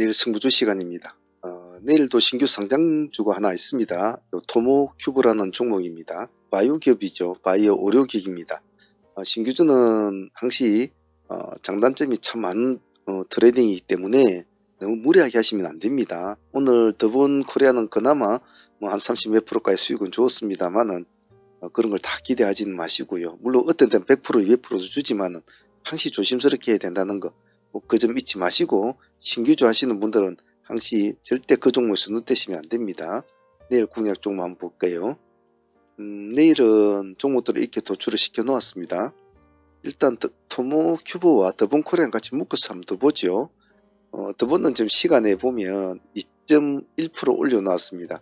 내일 승부주 시간입니다. 내일도 신규 상장주가 하나 있습니다. 토모큐브라는 종목입니다. 바이오 기업이죠. 바이오 의료기기입니다. 신규주는 항시 장단점이 참 많은 트레이딩이기 때문에 너무 무리하게 하시면 안됩니다. 오늘 더본 코리아는 그나마 한 30 몇 프로까지 수익은 좋았습니다만은 그런 걸 다 기대하지는 마시고요. 물론 어떤 때는 100% 200%도 주지만은 항시 조심스럽게 해야 된다는 거 그 점 잊지 마시고, 신규주 하시는 분들은 항시 절대 그 종목에서 눈 떼시면 안됩니다. 내일 공략 종목 한번 볼까요? 내일은 종목들을 이렇게 도출을 시켜 놓았습니다. 일단 토모큐브와 더본코리안 같이 묶어서 한번 더 보죠. 더본은 지금 시간에 보면 2.1% 올려놨습니다.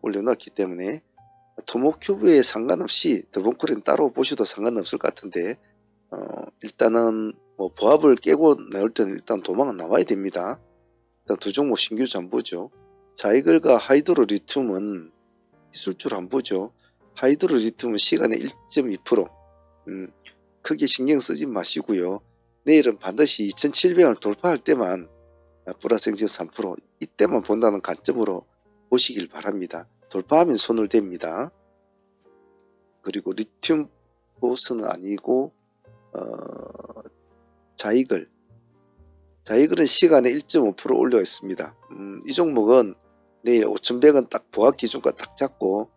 올려놨기 때문에 토모큐브에 상관없이 더본코리안 따로 보셔도 상관없을 것 같은데, 일단은 보합을 깨고 나올 때는 일단 도망은 나와야 됩니다. 일단 두 종목 신규주 한번 보죠. 자이글과 하이드로 리튬은 기술주로 한번 보죠. 하이드로 리튬은 시간에 1.2%, 크게 신경 쓰지 마시고요. 내일은 반드시 2700을 돌파할 때만 플러스 행진 3%, 이때만 본다는 관점으로 보시길 바랍니다. 돌파하면 손을 댑니다. 그리고 리튬 보스는 아니고 자이글은 시간에 1.5% 올려 있습니다. 이 종목은 내일 5100은 딱 보합 기준가 딱 잡고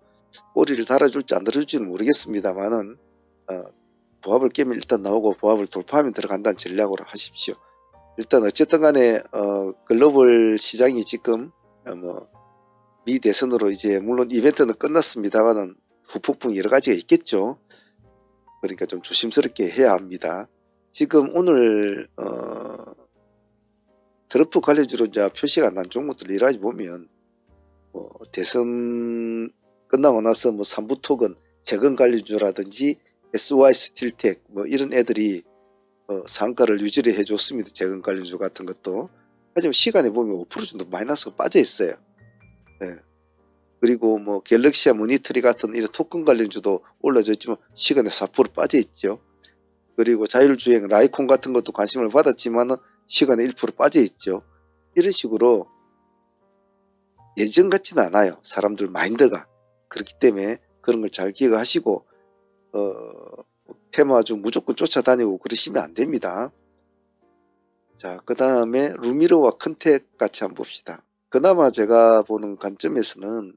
꼬리를 달아줄지 안 달아줄지는 모르겠습니다만은 보합을 깨면 일단 나오고 보합을 돌파하면 들어간다는 전략으로 하십시오. 일단 어쨌든 간에 글로벌 시장이 지금 미 대선으로 이제 물론 이벤트는 끝났습니다만은 후폭풍 여러 가지가 있겠죠. 그러니까 좀 조심스럽게 해야 합니다. 지금 오늘 트럼프 관련주로 이제 표시가 난 종목들 일하지 보면 대선 끝나고 나서 3부 톡은 재건 관련주라든지 SY 스틸텍 이런 애들이 상가를 유지를 해줬습니다. 재건 관련주 같은 것도. 하지만 시간에 보면 5% 정도 마이너스가 빠져 있어요. 네. 그리고 갤럭시아 모니터리 같은 이런 토큰 관련주도 올라져 있지만 시간에 4% 빠져 있죠. 그리고 자율주행 라이콘 같은 것도 관심을 받았지만 시간에 1% 빠져 있죠. 이런 식으로 예전 같지는 않아요. 사람들 마인드가. 그렇기 때문에 그런 걸 잘 기억하시고 테마주 무조건 쫓아다니고 그러시면 안 됩니다. 자, 그 다음에 루미르와 컨텍 같이 한번 봅시다. 그나마 제가 보는 관점에서는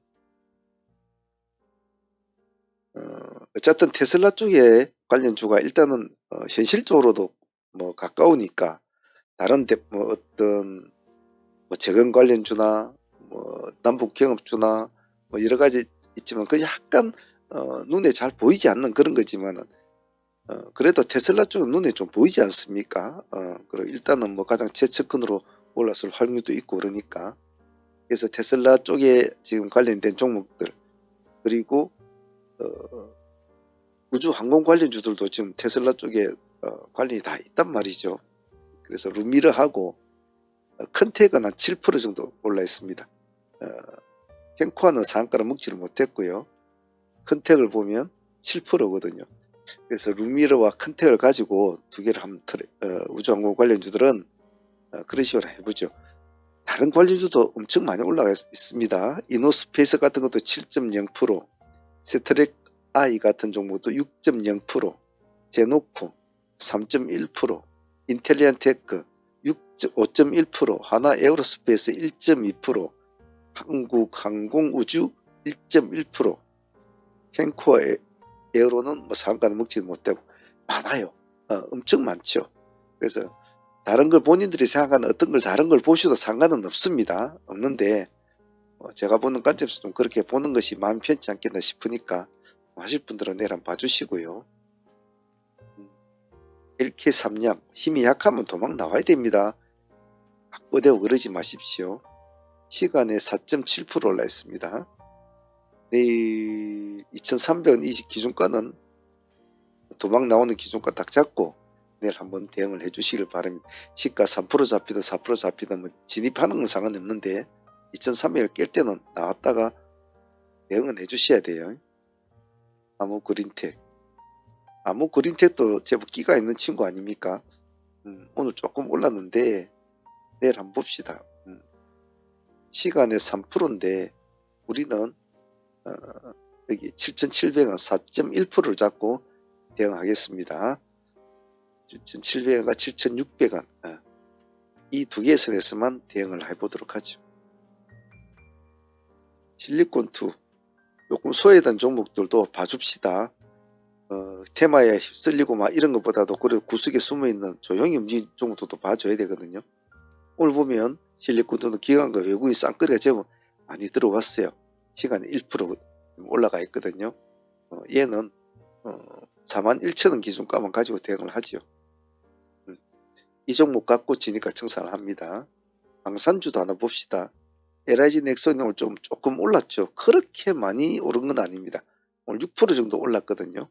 어쨌든 테슬라 쪽에 관련주가 일단은 현실적으로도 가까우니까 다른 어떤 재건 관련주나 남북경업주나 여러가지 있지만 그 약간 눈에 잘 보이지 않는 그런 거지만은 그래도 테슬라 쪽은 눈에 좀 보이지 않습니까? 그리고 일단은 가장 최측근으로 올랐을 확률도 있고 그러니까, 그래서 테슬라 쪽에 지금 관련된 종목들, 그리고 우주 항공 관련주들도 지금 테슬라 쪽에 관련이 다 있단 말이죠. 그래서 루미르하고 컨텍은 한 7% 정도 올라 있습니다. henko아는 상가를 먹지를 못했고요. 컨텍을 보면 7%거든요. 그래서 루미르와 컨텍을 가지고 두 개를 한번 우주항공 관련주들은 그런 식으로 해보죠. 다른 관련주도 엄청 많이 올라가 있습니다. 이노스페이스 같은 것도 7.0%, 세트렉 I 같은 종목도 6.0%, 제노코 3.1%, 인텔리안테크 5.1%, 하나 에어로스페이스 1.2%, 한국항공우주 1.1%, henko아 에어로는 상가는 먹지도 못하고 많아요. 엄청 많죠. 그래서 다른 걸 본인들이 생각하는 어떤 걸 다른 걸 보셔도 상관은 없습니다. 없는데 제가 보는 관점에서 좀 그렇게 보는 것이 마음 편치 않겠나 싶으니까 하실 분들은 내일 한번 봐주시고요. 이렇게 삼냠 힘이 약하면 도망 나와야 됩니다. 확보되고 그러지 마십시오. 시간에 4.7% 올라 있습니다. 내일 2300원 이 기준가는 도망 나오는 기준가 딱 잡고 내일 한번 대응을 해 주시길 바랍니다. 시가 3% 잡히든 4% 잡히든 진입하는 건 상관없는데 2300을 깰 때는 나왔다가 대응은 해 주셔야 돼요. 아무그린텍도 제법 끼가 있는 친구 아닙니까? 오늘 조금 올랐는데 내일 한번 봅시다. 시간에 3%인데 우리는 여기 7,700원 4.1%를 잡고 대응하겠습니다. 7,700원과 7,600원 이 두 개의 선에서만 대응을 해보도록 하죠. 실리콘2 조금 소외된 종목들도 봐줍시다. 테마에 휩쓸리고 막 이런 것보다도 그래도 구석에 숨어있는 조용히 움직이는 종목들도 봐줘야 되거든요. 오늘 보면 실리콘2는 기관과 외국인 쌍끌이가 제법 많이 들어왔어요. 시간에 1% 올라가 있거든요. 얘는 41,000원 기준가만 가지고 대응을 하죠. 이 종목 갖고 지니까 청산을 합니다. 방산주도 하나 봅시다. LIG 넥슨이 오늘 조금 올랐죠. 그렇게 많이 오른 건 아닙니다. 오늘 6% 정도 올랐거든요.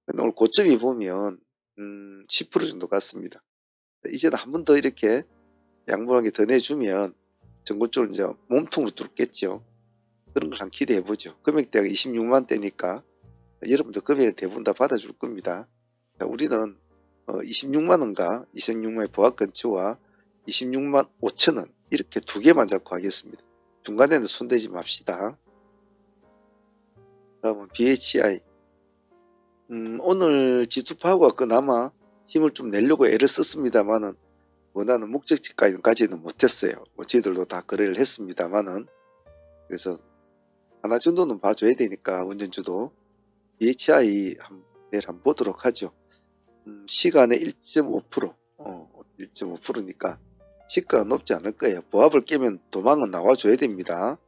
근데 오늘 고점이 보면 10% 정도 갔습니다. 이제는 한 번 더 이렇게 양보하게 더 내주면 전고점을 이제 몸통으로 뚫겠죠. 그런 걸 한번 기대해 보죠. 금액대가 26만대니까 여러분들 금액을 대부분 다 받아줄 겁니다. 우리는 26만원과 26만의 보합건치와 26만 5천원 이렇게 두 개만 잡고 하겠습니다. 중간에는 손대지 맙시다. 다음은 BHI. 오늘 지투파워가 그나마 힘을 좀 내려고 애를 썼습니다만은 원하는 목적지까지는 못했어요. 저희들도 다 거래를 했습니다만은 그래서 하나 정도는 봐줘야 되니까 운전주도 BHI 내일 한번 보도록 하죠. 시간에 1.5% 1.5%니까 시가가 높지 않을 거예요. 보합을 깨면 도망은 나와줘야 됩니다.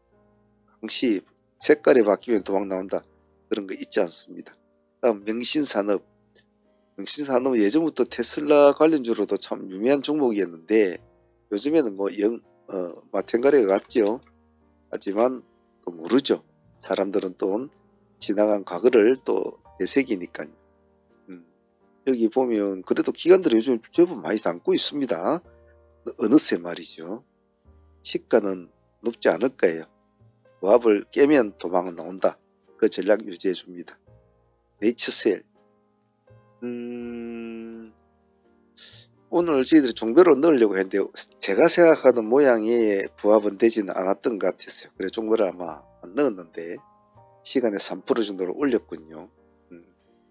항시 색깔이 바뀌면 도망 나온다 그런 거 있지 않습니다. 다음 명신산업. 명신산업은 예전부터 테슬라 관련주로도 참 유명한 종목이었는데 요즘에는 뭐 마텐가리가 같죠. 하지만 또 모르죠. 사람들은 또 지나간 과거를 또 되새기니까요. 여기 보면 그래도 기관들이 요즘 제법 많이 담고 있습니다. 어느새 말이죠. 시가는 높지 않을 거예요. 보합을 깨면 도망은 나온다. 그 전략 유지해 줍니다. 네이처셀. 오늘 저희들이 종별로 넣으려고 했는데 제가 생각하는 모양의 부합은 되지는 않았던 것 같았어요. 그래서 종별을 아마 안 넣었는데 시간에 3% 정도를 올렸군요.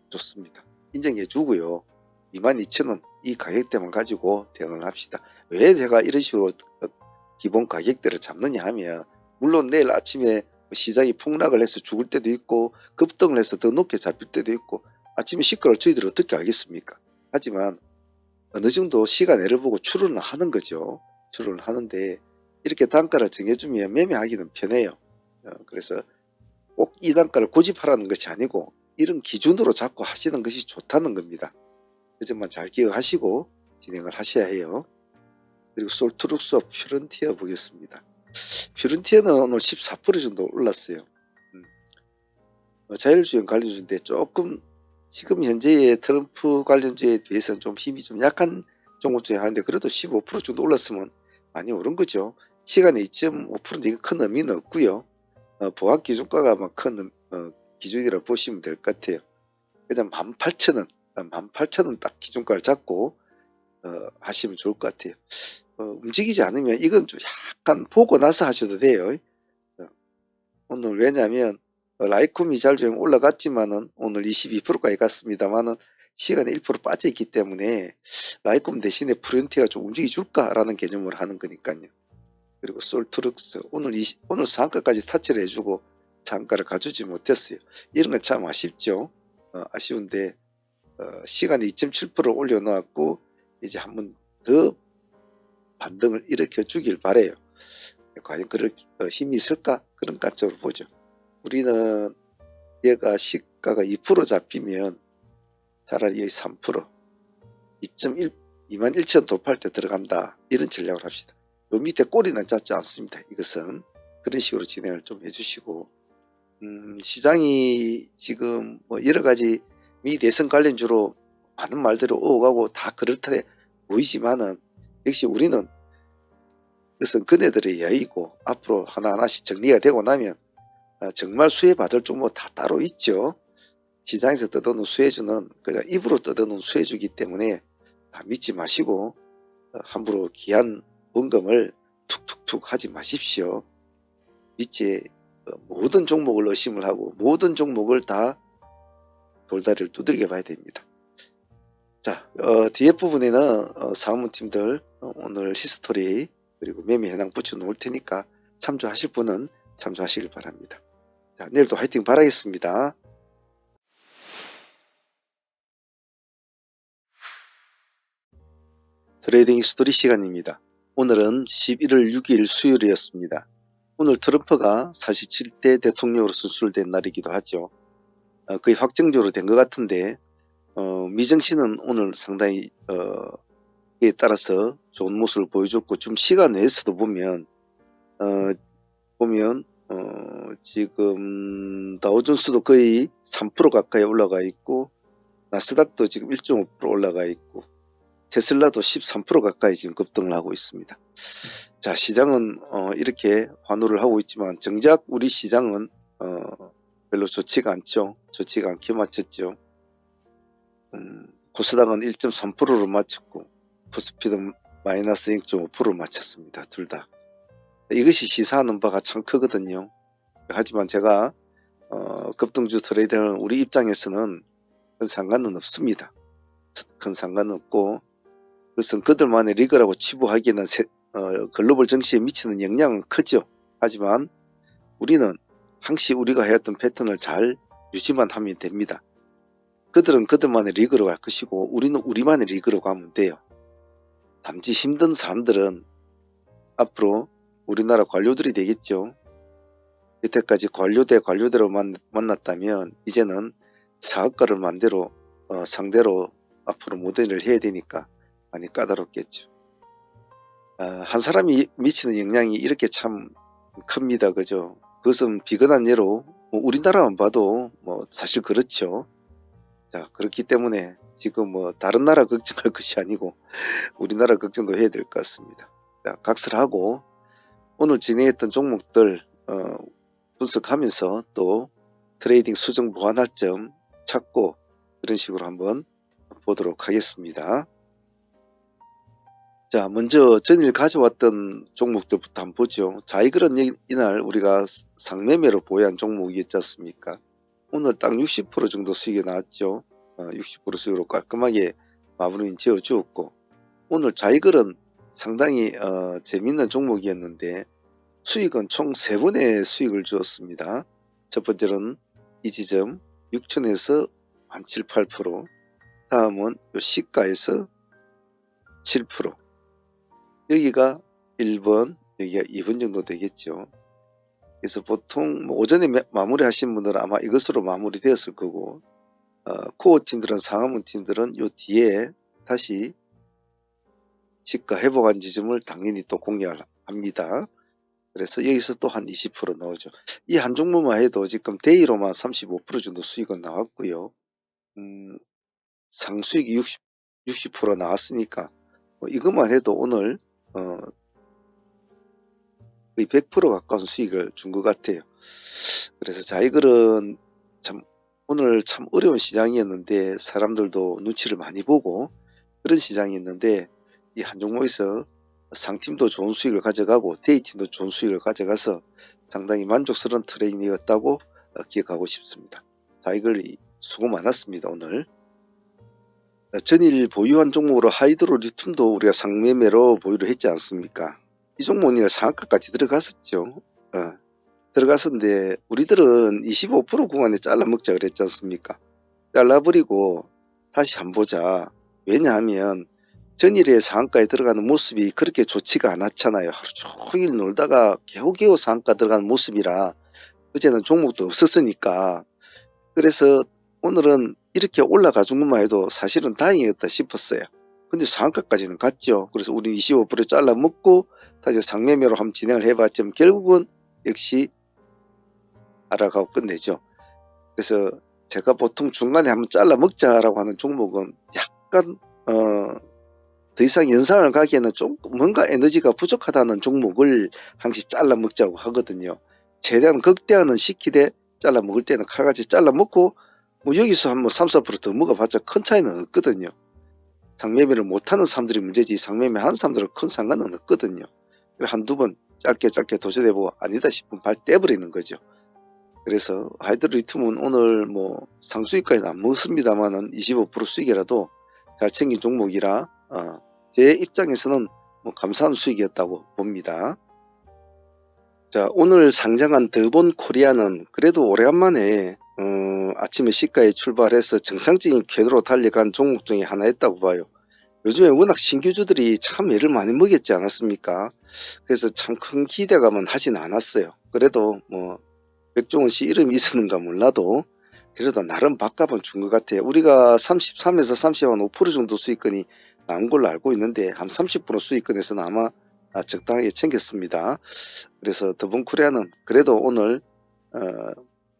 좋습니다. 인정해 주고요. 22,000원 이 가격대만 가지고 대응을 합시다. 왜 제가 이런 식으로 기본 가격대를 잡느냐 하면 물론 내일 아침에 시장이 폭락을 해서 죽을 때도 있고 급등을 해서 더 높게 잡힐 때도 있고 아침에 시가를 저희들이 어떻게 알겠습니까? 하지만 어느 정도 시간애를 보고 추론을 하는 거죠. 추론을 하는데 이렇게 단가를 정해주면 매매하기는 편해요. 그래서 꼭 이 단가를 고집하라는 것이 아니고 이런 기준으로 잡고 하시는 것이 좋다는 겁니다. 그 점만 잘 기억하시고 진행을 하셔야 해요. 그리고 솔트룩스와 퓨런티어 보겠습니다. 퓨런티어는 오늘 14% 정도 올랐어요. 자율주행 관련주인데 조금 지금 현재의 트럼프 관련주에 비해서는 좀 힘이 좀 약한 종목 중에 하는데 그래도 15% 정도 올랐으면 많이 오른 거죠. 시간에 2.5%인데 이거 큰 의미는 없고요. 보합 기준가가 큰 기준이라고 보시면 될 것 같아요. 그냥 18,000원 18,000원 딱 기준가를 잡고 하시면 좋을 것 같아요. 움직이지 않으면 이건 좀 약간 보고 나서 하셔도 돼요. 오늘 왜냐하면 라이쿰이 자율주행 올라갔지만은 오늘 22%까지 갔습니다만은 시간에 1% 빠져있기 때문에 라이쿰 대신에 퓨런티어가 좀 움직여줄까라는 개념으로 하는 거니까요. 그리고 솔트룩스 오늘 상가까지 타치를 해주고 장가를 가주지 못했어요. 이런 건 참 아쉽죠. 아쉬운데 시간에 2.7% 올려놓았고 이제 한번 더 반등을 일으켜 주길 바래요. 과연 그럴 힘이 있을까? 그런 관점으로 보죠. 우리는 얘가 시가가 2% 잡히면 차라리 여기 3% 2.1 21,000 도파할 때 들어간다 이런 전략을 합시다. 요 밑에 꼬리는 잡지 않습니다. 이것은 그런 식으로 진행을 좀 해주시고 시장이 지금 뭐 여러가지 미 대선 관련주로 많은 말들을 오가고 다 그렇다 보이지만은 역시 우리는 그것은 그네들의 여의고 앞으로 하나하나씩 정리가 되고 나면 정말 수혜받을 종목 다 따로 있죠. 시장에서 뜯어놓은 수혜주는 그냥 입으로 뜯어놓은 수혜주기 때문에 다 믿지 마시고 함부로 귀한 원금을 툭툭툭 하지 마십시오. 밑에 모든 종목을 의심을 하고 모든 종목을 다 돌다리를 두들겨 봐야 됩니다. 자, 뒤에 부분에는 사무팀들 오늘 히스토리 그리고 매매 현황 붙여 놓을 테니까 참조하실 분은 참조하시길 바랍니다. 자, 내일도 화이팅 바라겠습니다. 트레이딩 히스토리 시간입니다. 오늘은 11월 6일 수요일이었습니다. 오늘 트럼프가 47대 대통령으로 선출된 날이기도 하죠. 거의 확정적으로 된 것 같은데 미정신은 오늘 상당히 에 따라서 좋은 모습을 보여줬고 좀 시간 내에서도 보면 지금 다우존스도 거의 3% 가까이 올라가 있고 나스닥도 지금 1.5% 올라가 있고 테슬라도 13% 가까이 지금 급등을 하고 있습니다. 자, 시장은 이렇게 환호를 하고 있지만 정작 우리 시장은 별로 좋지가 않죠. 좋지가 않게 마쳤죠. 코스닥은 1.3%로 마쳤고 코스피는 마이너스 0.5%로 마쳤습니다. 둘 다. 이것이 시사하는 바가 참 크거든요. 하지만 제가 급등주 트레이더는 우리 입장에서는 큰 상관은 없습니다. 큰 상관은 없고 그것은 그들만의 리그라고 치부하기에는 글로벌 정시에 미치는 영향은 크죠. 하지만 우리는 항시 우리가 해왔던 패턴을 잘 유지만 하면 됩니다. 그들은 그들만의 리그로 갈 것이고 우리는 우리만의 리그로 가면 돼요. 담지 힘든 사람들은 앞으로 우리나라 관료들이 되겠죠. 이때까지 관료대로 만났다면 이제는 사업가를 상대로 앞으로 모델을 해야 되니까 많이 까다롭겠죠. 한 사람이 미치는 영향이 이렇게 참 큽니다. 그죠? 그것은 비근한 예로 우리나라만 봐도 사실 그렇죠. 자, 그렇기 때문에 지금 다른 나라 걱정할 것이 아니고 우리나라 걱정도 해야 될 것 같습니다. 자, 각설하고 오늘 진행했던 종목들 분석하면서 또 트레이딩 수정 보완할 점 찾고 그런 식으로 한번 보도록 하겠습니다. 자, 먼저 전일 가져왔던 종목들부터 한번 보죠. 자이글은 이날 우리가 상매매로 보유한 종목이었지 않습니까? 오늘 딱 60% 정도 수익이 나왔죠. 60% 수익으로 깔끔하게 마무리는 지어주었고 오늘 자이글은 상당히 재밌는 종목이었는데 수익은 총 3번의 수익을 주었습니다. 첫 번째는 이 지점 6천에서 한 7, 8%, 다음은 요 시가에서 7%, 여기가 1번, 여기가 2번 정도 되겠죠. 그래서 보통 오전에 마무리 하신 분들은 아마 이것으로 마무리 되었을 거고 코어 팀들은 상하문 팀들은 요 뒤에 다시 시가 회복한 지점을 당연히 또 공략합니다. 그래서 여기서 또 한 20% 나오죠. 이 한 종목만 해도 지금 데이로만 35% 정도 수익은 나왔고요. 상수익이 60% 나왔으니까 이것만 해도 오늘 거의 100% 가까운 수익을 준 것 같아요. 그래서 자이글은 참 오늘 참 어려운 시장이었는데 사람들도 눈치를 많이 보고 그런 시장이었는데 이 한 종목에서 상팀도 좋은 수익을 가져가고 데이팀도 좋은 수익을 가져가서 상당히 만족스러운 트레이딩이었다고 기억하고 싶습니다. 자이글 수고 많았습니다. 오늘 전일 보유한 종목으로 하이드로 리튬도 우리가 상매매로 보유를 했지 않습니까? 이 종목은 상한가까지 들어갔었죠. 들어갔었는데 우리들은 25% 구간에 잘라 먹자 그랬지 않습니까? 잘라버리고 다시 한번 보자. 왜냐하면 전일에 상한가에 들어가는 모습이 그렇게 좋지가 않았잖아요. 하루 종일 놀다가 겨우겨우 상한가 들어가는 모습이라 어제는 종목도 없었으니까. 그래서 오늘은 이렇게 올라가준 것만 해도 사실은 다행이었다 싶었어요. 근데 상한가까지는 갔죠. 그래서 우리 25% 잘라 먹고 다시 상매매로 한번 진행을 해봤지만 결국은 역시 알아가고 끝내죠. 그래서 제가 보통 중간에 한번 잘라 먹자라고 하는 종목은 약간 더 이상 연상을 가기에는 좀 뭔가 에너지가 부족하다는 종목을 항시 잘라 먹자고 하거든요. 최대한 극대화는 시키되 잘라 먹을 때는 칼같이 잘라 먹고 여기서 한 3, 4% 더 먹어봤자 큰 차이는 없거든요. 상매매를 못하는 사람들이 문제지 상매매 하는 사람들은 큰 상관은 없거든요. 한두 번 짧게 도전해보고 아니다 싶으면 발 떼버리는 거죠. 그래서 하이드로리튬은 오늘 뭐 상수익까지는 안 먹습니다만은 25% 수익이라도 잘 챙긴 종목이라 제 입장에서는 뭐 감사한 수익이었다고 봅니다. 자, 오늘 상장한 더본 코리아는 그래도 오래간만에 아침에 시가에 출발해서 정상적인 궤도로 달려간 종목 중에 하나였다고 봐요. 요즘에 워낙 신규주들이 참 애를 많이 먹였지 않았습니까? 그래서 참 큰 기대감은 하진 않았어요. 그래도 뭐 백종원 씨 이름이 있었는가 몰라도 그래도 나름 밥값은 준 것 같아요. 우리가 33에서 35% 정도 수익권이 나온 걸로 알고 있는데 한 30% 수익권에서는 아마 적당하게 챙겼습니다. 그래서 더본코리아는 그래도 오늘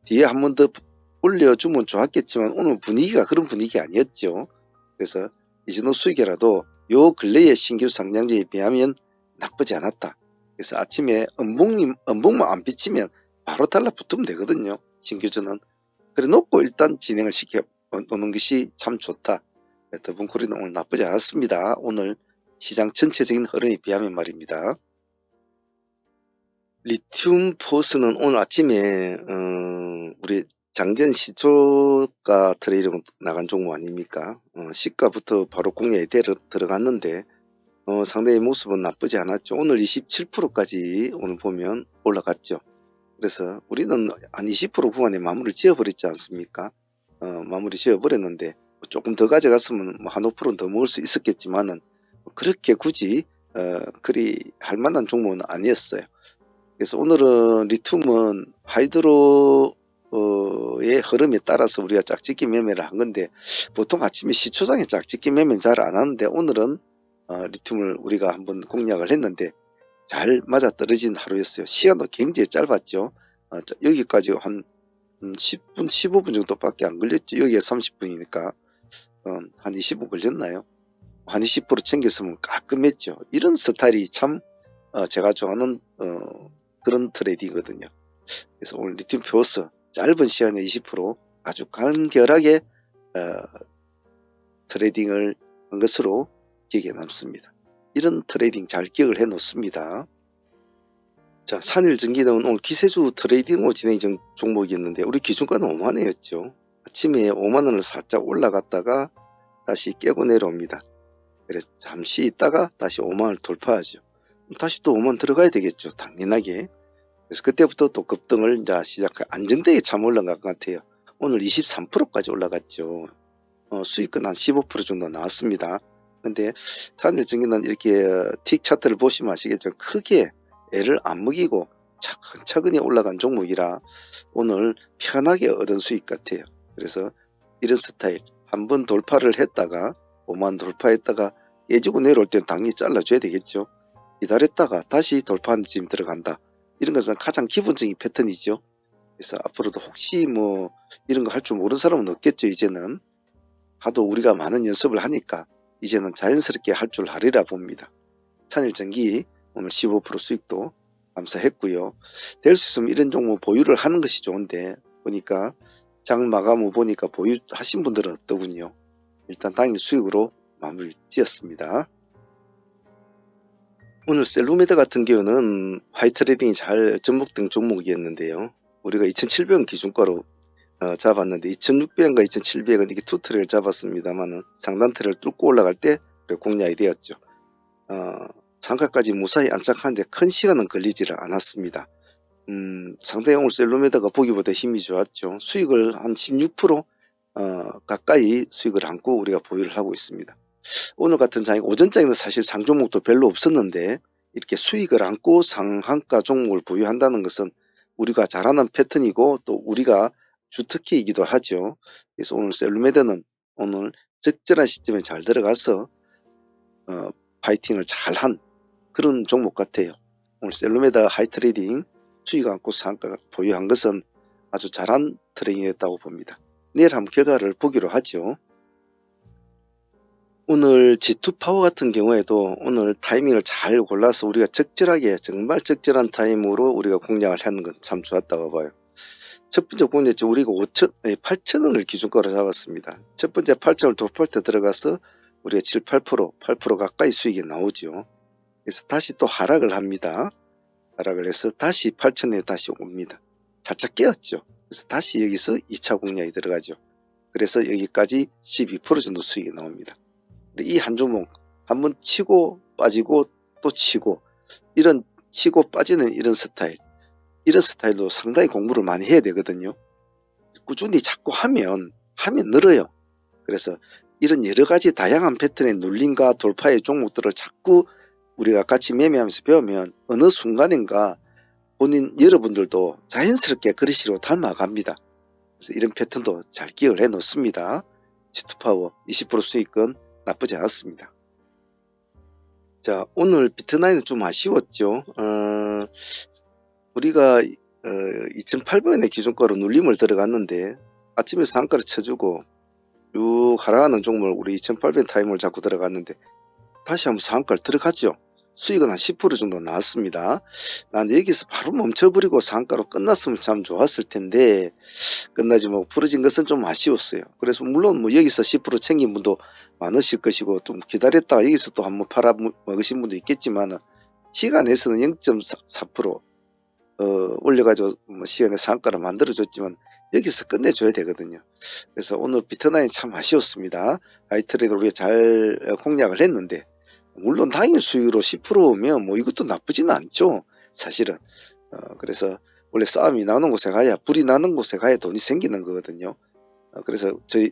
뒤에 한 번 더 올려주면 좋았겠지만 오늘 분위기가 그런 분위기 아니었죠. 그래서 이 정도 수익이라도 요 근래의 신규 상장지에 비하면 나쁘지 않았다. 그래서 아침에 음봉만 안 비치면 바로 달라붙으면 되거든요. 신규주는. 그래 놓고 일단 진행을 시켜 놓는 것이 참 좋다. 더본코리아는 오늘 나쁘지 않았습니다. 오늘 시장 전체적인 흐름에 비하면 말입니다. 리튬 포스는 오늘 아침에 우리 장전 시초가 트레이딩 나간 종목 아닙니까? 시가부터 바로 공략에 들어갔는데 상당히 모습은 나쁘지 않았죠. 오늘 27%까지 오늘 보면 올라갔죠. 그래서 우리는 한 20% 구간에 마무리를 지어버렸지 않습니까? 마무리 지어버렸는데 조금 더 가져갔으면 뭐 한 5%는 더 먹을 수 있었겠지만은 그렇게 굳이 그리 할 만한 종목은 아니었어요. 그래서 오늘은 리튬은 하이드로의 흐름에 따라서 우리가 짝짓기 매매를 한 건데 보통 아침에 시초장에 짝짓기 매매는 잘 안 하는데 오늘은 리튬을 우리가 한번 공략을 했는데 잘 맞아떨어진 하루였어요. 시간도 굉장히 짧았죠. 여기까지 한 10분 15분 정도밖에 안 걸렸죠. 여기에 30분이니까 한 20분 걸렸나요? 한 20% 챙겼으면 깔끔했죠. 이런 스타일이 참 제가 좋아하는 그런 트레이딩이거든요. 그래서 오늘 리튬 표스 짧은 시간에 20% 아주 간결하게 트레이딩을 한 것으로 기억에 남습니다. 이런 트레이딩 잘 기억을 해 놓습니다. 자, 산일전기는 오늘 기세주 트레이딩으로 진행된 종목이었는데 우리 기준가는 5만원이었죠. 아침에 5만원을 살짝 올라갔다가 다시 깨고 내려옵니다. 그래서 잠시 있다가 다시 5만원을 돌파하죠. 다시 또 5만 들어가야 되겠죠. 당연하게. 그래서 그때부터 또 급등을 이제 안정되게 참 올라간 것 같아요. 오늘 23%까지 올라갔죠. 수익은 한 15% 정도 나왔습니다. 근데 산일전기는 이렇게 틱 차트를 보시면 아시겠죠. 크게 애를 안 먹이고 차근차근히 올라간 종목이라 오늘 편하게 얻은 수익 같아요. 그래서 이런 스타일 한번 돌파를 했다가 5만 돌파했다가 깨지고 내려올 때는 당연히 잘라줘야 되겠죠. 기다렸다가 다시 돌파한 지금 들어간다. 이런 것은 가장 기본적인 패턴이죠. 그래서 앞으로도 혹시 뭐 이런 거 할 줄 모르는 사람은 없겠죠. 이제는 하도 우리가 많은 연습을 하니까 이제는 자연스럽게 할 줄 하리라 봅니다. 산일전기 오늘 15% 수익도 감사했고요. 될 수 있으면 이런 종목 보유를 하는 것이 좋은데 보니까 장 마감 후 보니까 보유하신 분들은 없더군요. 일단 당일 수익으로 마무리 지었습니다. 오늘 셀루메다 같은 경우는 하이트레이딩이 잘 접목된 종목이었는데요. 우리가 2,700원 기준가로 잡았는데 2,600원과 2,700원 이게 두 트레를 잡았습니다만 상단 트레를 뚫고 올라갈 때 공략이 되었죠. 상가까지 무사히 안착하는데 큰 시간은 걸리지를 않았습니다. 상당히 오늘 셀루메다가 보기보다 힘이 좋았죠. 수익을 한 16% 가까이 수익을 안고 우리가 보유를 하고 있습니다. 오늘 같은 장이 오전장에는 사실 상종목도 별로 없었는데 이렇게 수익을 안고 상한가 종목을 보유한다는 것은 우리가 잘하는 패턴이고 또 우리가 주특기이기도 하죠. 그래서 오늘 셀루메다는 오늘 적절한 시점에 잘 들어가서 파이팅을 잘한 그런 종목 같아요. 오늘 셀루메다 하이트레이딩 수익 안고 상한가 보유한 것은 아주 잘한 트레이딩이었다고 봅니다. 내일 한번 결과를 보기로 하죠. 오늘 G2파워 같은 경우에도 오늘 타이밍을 잘 골라서 우리가 적절하게 정말 적절한 타임으로 우리가 공략을 하는 건 참 좋았다고 봐요. 첫 번째 공략지 우리가 8,000원을 기준가로 잡았습니다. 첫 번째 8,000원을 돌파할 때 들어가서 우리가 7, 8% 가까이 수익이 나오죠. 그래서 다시 또 하락을 합니다. 하락을 해서 다시 8,000원에 다시 옵니다. 살짝 깨었죠. 그래서 다시 여기서 2차 공략이 들어가죠. 그래서 여기까지 12% 정도 수익이 나옵니다. 이 한 종목 한번 치고 빠지고 또 치고, 이런 치고 빠지는 이런 스타일도 상당히 공부를 많이 해야 되거든요. 꾸준히 자꾸 하면 늘어요. 그래서 이런 여러 가지 다양한 패턴의 눌림과 돌파의 종목들을 자꾸 우리가 같이 매매하면서 배우면 어느 순간인가 여러분들도 자연스럽게 그런 식으로 닮아갑니다. 그래서 이런 패턴도 잘 기억을 해 놓습니다. G2파워 20% 수익은 나쁘지 않았습니다. 자, 오늘 비트나인은 좀 아쉬웠죠. 우리가 2,800원의 기준가로 눌림을 들어갔는데 아침에 상가를 쳐주고 쭉 하락하는 종목을 우리 2,800원 타임을 잡고 들어갔는데 다시 한번 상가를 들어갔죠. 수익은 한 10% 정도 나왔습니다. 난 여기서 바로 멈춰버리고 상가로 끝났으면 참 좋았을 텐데 끝나지 뭐 부러진 것은 좀 아쉬웠어요. 그래서 물론 뭐 여기서 10% 챙긴 분도 많으실 것이고 좀 기다렸다가 여기서 또 한번 팔아 먹으신 분도 있겠지만 시간에서는 0.4% 올려가지고 뭐 시간에 상가를 만들어줬지만 여기서 끝내줘야 되거든요. 그래서 오늘 비트나인 참 아쉬웠습니다. 하이트레이드 우리가 잘 공략을 했는데 물론 당일 수익으로 10%면 뭐 이것도 나쁘지는 않죠. 사실은. 그래서 원래 싸움이 나는 곳에 가야, 불이 나는 곳에 가야 돈이 생기는 거거든요. 그래서 제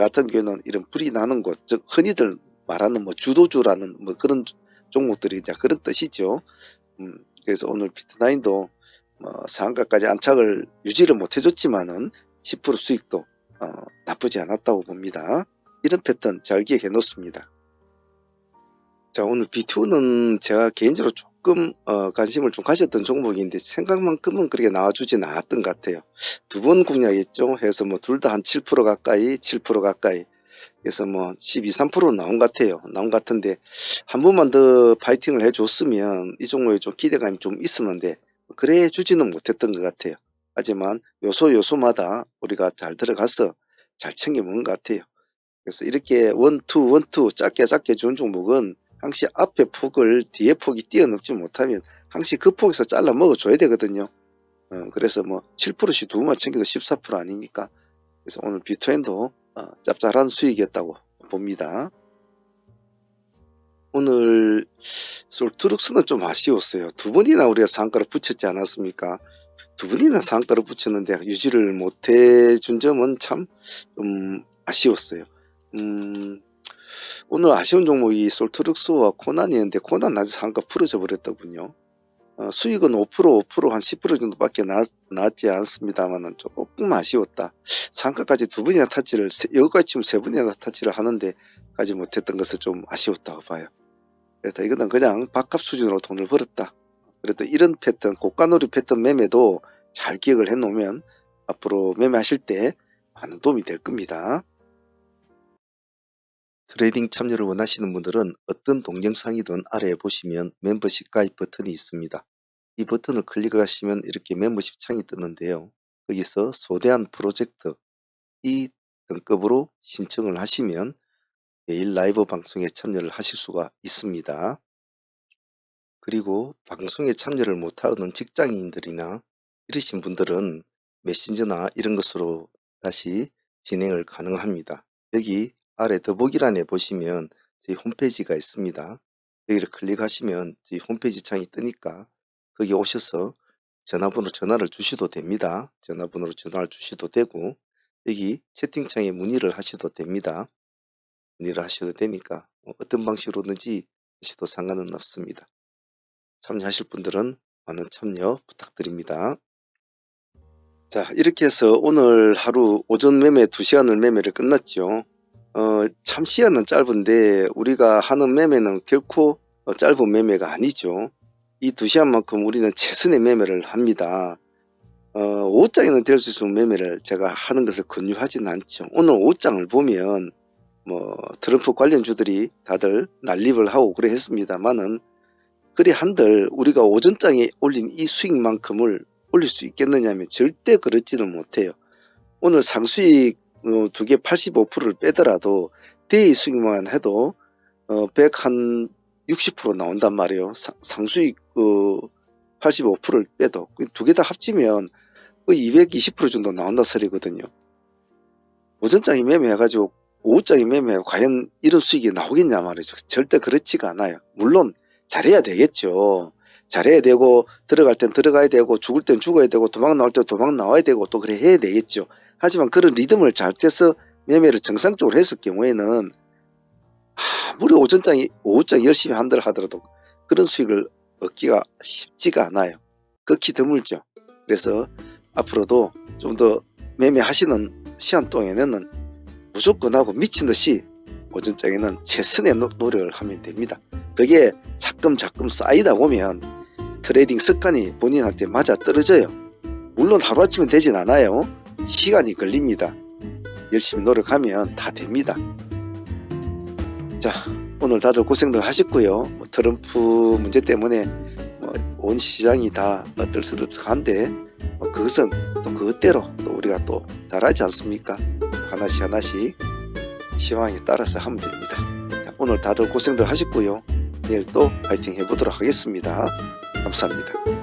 같은 경우는 이런 불이 나는 곳, 즉 흔히들 말하는 뭐 주도주라는 뭐 그런 종목들이 이제 그런 뜻이죠. 그래서 오늘 비트나인도 상한가까지 안착을 유지를 못 해줬지만은 10% 수익도 나쁘지 않았다고 봅니다. 이런 패턴 잘 기억해 놓습니다. 자, 오늘 B2는 제가 개인적으로 조금 관심을 좀 가졌던 종목인데 생각만큼은 그렇게 나와주지는 않았던 것 같아요. 두 번 공략했죠. 해서 뭐 둘 다 한 7% 가까이 7% 가까이 그래서 뭐 12, 3% 나온 것 같아요. 나온 것 같은데 한 번만 더 파이팅을 해줬으면 이 종목에 좀 기대감이 좀 있었는데 그래 주지는 못했던 것 같아요. 하지만 요소마다 우리가 잘 들어가서 잘 챙겨 먹은 것 같아요. 그래서 이렇게 원투 작게 준 종목은 항시 앞에 폭을 뒤에 폭이 뛰어넘지 못하면 항시 그 폭에서 잘라 먹어줘야 되거든요. 그래서 뭐 7%씩 두 번만 챙겨도 14% 아닙니까? 그래서 오늘 비트엔도 짭짤한 수익이었다고 봅니다. 오늘 솔트룩스는 좀 아쉬웠어요. 두 번이나 우리가 상가를 붙였지 않았습니까? 두 번이나 상가를 붙였는데 유지를 못해 준 점은 참 좀 아쉬웠어요. 오늘 아쉬운 종목이 솔트룩스와 코난이었는데 코난 아직 상가 풀어져 버렸더군요. 수익은 5%, 한 10% 정도밖에 나왔지 않습니다만 조금 아쉬웠다. 상가까지 두 번이나 타치를, 여기까지 치면 세 번이나 타치를 하는데 가지 못했던 것은 좀 아쉬웠다고 봐요. 그래서 이거는 그냥 밥값 수준으로 돈을 벌었다. 그래도 이런 패턴, 고가놀이 패턴 매매도 잘 기억을 해 놓으면 앞으로 매매하실 때 많은 도움이 될 겁니다. 트레이딩 참여를 원하시는 분들은 어떤 동영상이든 아래에 보시면 멤버십 가입 버튼이 있습니다. 이 버튼을 클릭을 하시면 이렇게 멤버십 창이 뜨는데요. 여기서 소대한 프로젝트 이 등급으로 신청을 하시면 매일 라이브 방송에 참여를 하실 수가 있습니다. 그리고 방송에 참여를 못하는 직장인들이나 이러신 분들은 메신저나 이런 것으로 다시 진행을 가능합니다. 여기 아래 더보기란에 보시면 저희 홈페이지가 있습니다. 여기를 클릭하시면 저희 홈페이지 창이 뜨니까 거기 오셔서 전화를 주셔도 됩니다. 전화번호로 전화를 주셔도 되고 여기 채팅창에 문의를 하셔도 됩니다. 문의를 하셔도 되니까 어떤 방식으로든지 하셔도 상관은 없습니다. 참여하실 분들은 많은 참여 부탁드립니다. 자, 이렇게 해서 오늘 하루 오전 매매 2시간을 매매를 끝났죠. 참 시간은 짧은데 우리가 하는 매매는 결코 짧은 매매가 아니죠. 이 2시간만큼 우리는 최선의 매매를 합니다. 5장에는 될 수 있는 매매를 제가 하는 것을 권유하지는 않죠. 오늘 5장을 보면 뭐 트럼프 관련주들이 다들 난립을 하고 그래 했습니다만은 그리 한들 우리가 오전장에 올린 이 수익만큼을 올릴 수 있겠느냐 하면 절대 그렇지는 못해요. 오늘 상수익 두 개 85%를 빼더라도 대의 수익만 해도 160% 나온단 말이에요. 상수익 85%를 빼도 두 개 다 합치면 거의 220% 정도 나온다 소리거든요. 오전장이 매매해가지고 오후장이 매매하고 과연 이런 수익이 나오겠냐 말이죠. 절대 그렇지가 않아요. 물론 잘해야 되겠죠. 잘해야 되고 들어갈 땐 들어가야 되고 죽을 땐 죽어야 되고 도망 나올 때 도망 나와야 되고 또 그래 해야 되겠죠. 하지만 그런 리듬을 잘 떼서 매매를 정상적으로 했을 경우에는 아무리 오후장이 열심히 한들 하더라도 그런 수익을 얻기가 쉽지가 않아요. 극히 드물죠. 그래서 앞으로도 좀 더 매매하시는 시간 동안에는 무조건 하고 미친 듯이 오전장에는 최선의 노력을 하면 됩니다. 그게 자금 쌓이다 보면 트레이딩 습관이 본인한테 맞아 떨어져요. 물론 하루아침에 되진 않아요. 시간이 걸립니다. 열심히 노력하면 다 됩니다. 자, 오늘 다들 고생들 하셨고요. 트럼프 문제 때문에 온 시장이 다 들썩들썩한데 그것은 또 그것대로 또 우리가 또 잘하지 않습니까? 하나씩 시황에 따라서 하면 됩니다. 자, 오늘 다들 고생들 하셨고요. 내일 또 파이팅 해보도록 하겠습니다. 감사합니다.